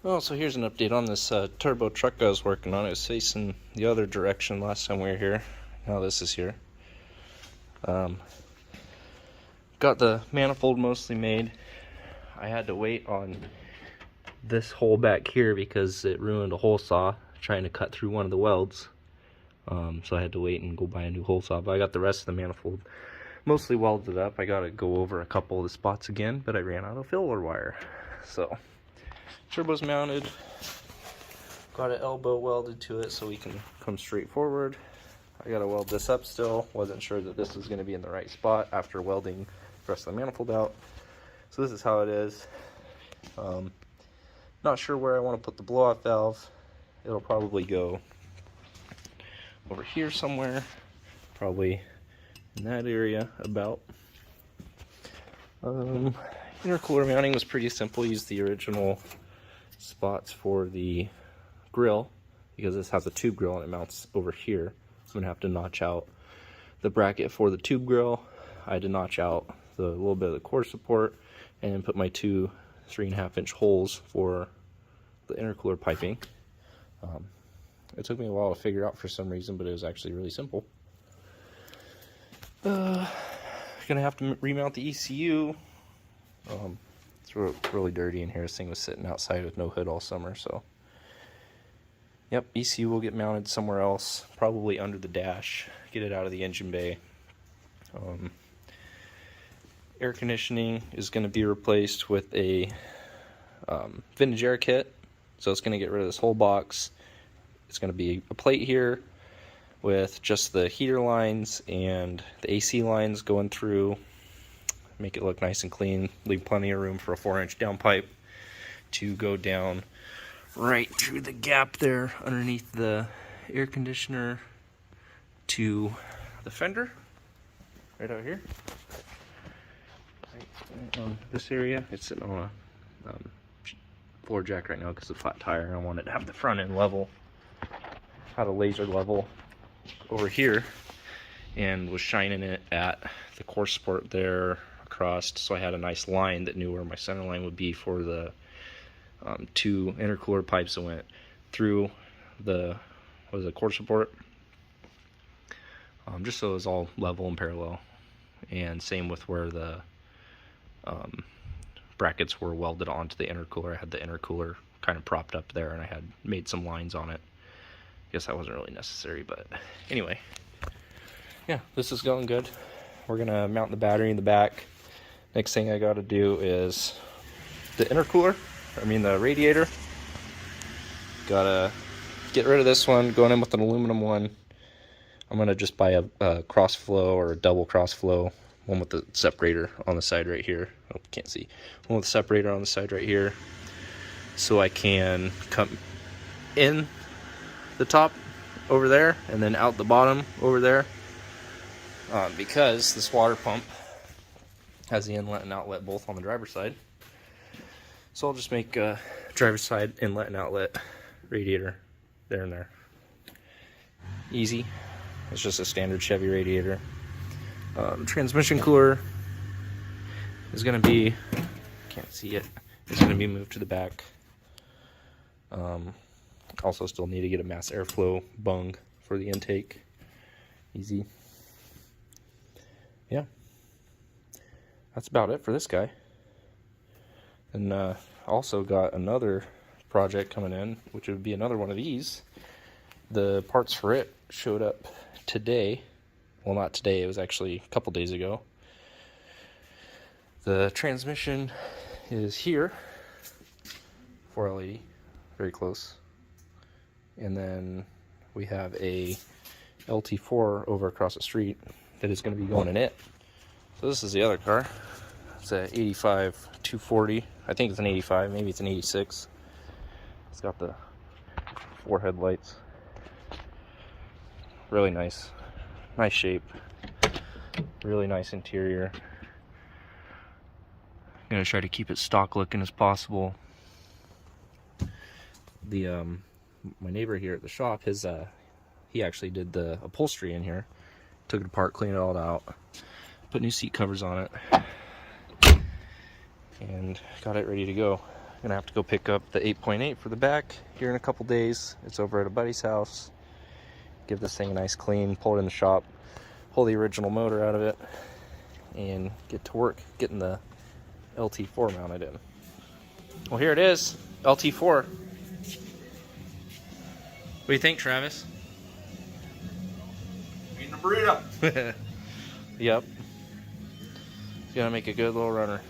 Well, so here's an update on this turbo truck I was working on. It was facing the other direction last time we were here. Now this is here. Got the manifold mostly made. I had to wait on this hole back here because it ruined a hole saw trying to cut through one of the welds. So I had to wait and go buy a new hole saw. But I got the rest of the manifold mostly welded up. I got to go over a couple of the spots again, but I ran out of filler wire. So turbo's mounted, got an elbow welded to it so we can come straight forward. I gotta weld this up still. Wasn't sure that this was going to be in the right spot after welding the rest of the manifold out. So this is how it is. Not sure where I want to put the blow-off valve. It'll probably go over here somewhere, probably in that area about. Intercooler mounting was pretty simple. Used the original spots for the grill because this has a tube grill and it mounts over here. I'm gonna have to notch out the bracket for the tube grill. I had to notch out the little bit of the core support and then put my two 3.5 inch holes for the intercooler piping. It took me a while to figure out for some reason, but it was actually really simple. Gonna have to remount the ECU. It's really dirty in here. This thing was sitting outside with no hood all summer, so yep, ECU will get mounted somewhere else, probably under the dash, get it out of the engine bay. Air conditioning is going to be replaced with a vintage air kit, so it's going to get rid of this whole box. It's going to be a plate here with just the heater lines and the AC lines going through. Make it look nice and clean, leave plenty of room for a 4-inch downpipe to go down right through the gap there underneath the air conditioner to the fender, right out here. Right on this area, it's sitting on a floor jack right now because it's a flat tire and I wanted to have the front end level. Had a laser level over here and was shining it at the core support there across, so I had a nice line that knew where my center line would be for the two intercooler pipes that went through the core support, just so it was all level and parallel. And same with where the brackets were welded onto the intercooler. I had the intercooler kind of propped up there and I had made some lines on it. Guess that wasn't really necessary, but anyway, yeah, this is going good. We're gonna mount the battery in the back. Next thing I gotta do is the intercooler, the radiator. Gotta get rid of this one, going in with an aluminum one. I'm gonna just buy a cross flow or a double cross flow, one with the separator on the side right here. Oh, can't see. One with the separator on the side right here, so I can come in the top over there and then out the bottom over there, because this water pump has the inlet and outlet both on the driver's side. So I'll just make a driver's side inlet and outlet radiator there and there. Easy. It's just a standard Chevy radiator. Transmission cooler is going to be, can't see it, it's going to be moved to the back. Also still need to get a mass airflow bung for the intake. Easy. Yeah. That's about it for this guy. And also got another project coming in, which would be another one of these. The parts for it showed up today. Well, not today, it was actually a couple days ago. The transmission is here, 4L80, very close. And then we have a LT4 over across the street that is going to be going in it. So this is the other car. It's a 85 240. I think it's an 85, maybe it's an 86. It's got the 4 headlights. Really nice. Nice shape. Really nice interior. I'm gonna try to keep it stock looking as possible. The my neighbor here at the shop, he actually did the upholstery in here. Took it apart, cleaned it all out, put new seat covers on it, and got it ready to go. gonna have to go pick up the 8.8 for the back here in a couple days. It's over at a buddy's house. Give this thing a nice clean, pull it in the shop, pull the original motor out of it, and get to work getting the LT4 mounted in. Well, here it is, LT4. What do you think, Travis? Eating a burrito. Yep. It's gonna make a good little runner.